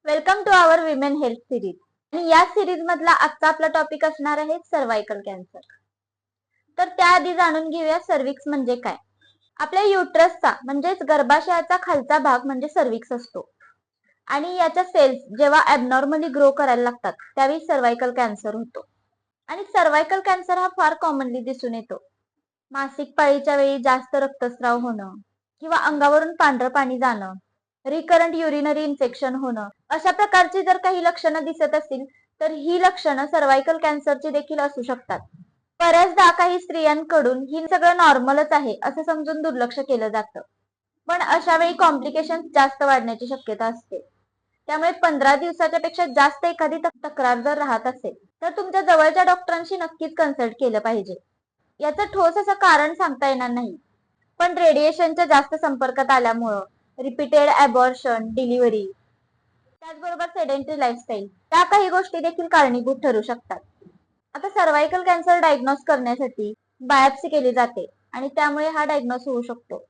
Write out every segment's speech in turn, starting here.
Welcome to our women health series. आणि या series मधला आजचा आपला टॉपिक असणार आहे सर्वायकल कॅन्सर. तर त्याआधी जाणून घेऊया सर्व्हिक्स म्हणजे काय. आपल्या युट्रसचा म्हणजेच गर्भाशयाचा खालचा भाग म्हणजे सर्व्हिक्स असतो आणि याच्या सेल्स जेव्हा ॲबनॉर्मली ग्रो करायला लागतात त्यावेळी सर्वायकल कॅन्सर होतो. आणि सर्वायकल कॅन्सर हा फार कॉमनली दिसून येतो. मासिक पाळीच्या वेळी जास्त रक्तस्राव होणं किंवा अंगावरून पांढरं पाणी जाणं, रिकरंट युरिनरी इन्फेक्शन होणं, अशा प्रकारची जर काही लक्षणं दिसत असतील तर ही लक्षणं सर्वायकल कॅन्सरची देखील असू शकतात. बऱ्याचदा काही स्त्रियांकडून ही सगळं नॉर्मलच आहे असं समजून दुर्लक्ष केलं जातं, पण अशा वेळी कॉम्प्लिकेशन जास्त वाढण्याची शक्यता असते. त्यामुळे 15 दिवसाच्या पेक्षा जास्त एखादी तक्रार जर राहत असेल तर तुमच्या जवळच्या डॉक्टरांशी नक्कीच कन्सल्ट केलं पाहिजे. याचं ठोस असं कारण सांगता येणार नाही, पण रेडिएशनच्या जास्त संपर्कात आल्यामुळं रिपीटेड ॲबॉर्शन, डिलिव्हरी, त्याचबरोबर सेडेंटरी लाईफस्टाईल या काही गोष्टी देखील कारणीभूत ठरू शकतात. आता सर्वायकल कॅन्सर डायग्नोज करण्यासाठी बायोप्सी केली जाते आणि त्यामुळे हा डायग्नोज होऊ शकतो.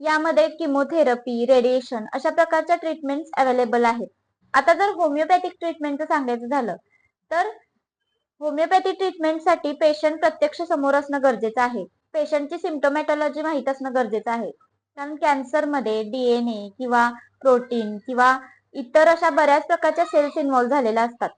यामध्ये किमोथेरपी, रेडिएशन अशा प्रकारच्या ट्रीटमेंट्स अवेलेबल आहेत. आता जर होमिओपॅथिक ट्रीटमेंटचं सांगायचं झालं तर होमिओपॅथी ट्रीटमेंटसाठी पेशंट प्रत्यक्ष समोर असणं गरजेचं आहे. पेशंटची सिम्प्टोमॅटॉलॉजी माहीत असणं गरजेचं आहे. कारण कॅन्सरमध्ये DNA किंवा प्रोटीन किंवा इतर अशा बऱ्याच प्रकारच्या सेल्स इन्व्हॉल्व्ह झालेल्या असतात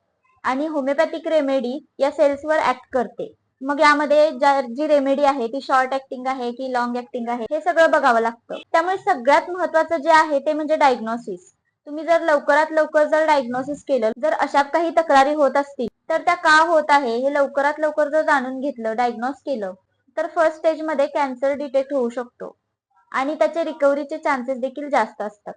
आणि होमिओपॅथिक रेमेडी या सेल्सवर ऍक्ट करते. मग यामध्ये जी रेमेडी आहे ती शॉर्ट ऍक्टिंग आहे की लॉंग ऍक्टिंग आहे हे सगळं बघावं लागतं. त्यामुळे सगळ्यात महत्वाचं जे आहे ते म्हणजे डायग्नोसिस. तुम्ही जर लवकरात लवकर जर डायग्नोसिस केलं, जर अशा काही तक्रारी होत असतील तर त्या का होत आहे हे लवकरात लवकर जर जाणून घेतलं, डायग्नोस केलं तर फर्स्ट स्टेज मध्ये कॅन्सर डिटेक्ट होऊ शकतो आणि त्याचे रिकव्हरीचे चान्सेस देखील जास्त असतात.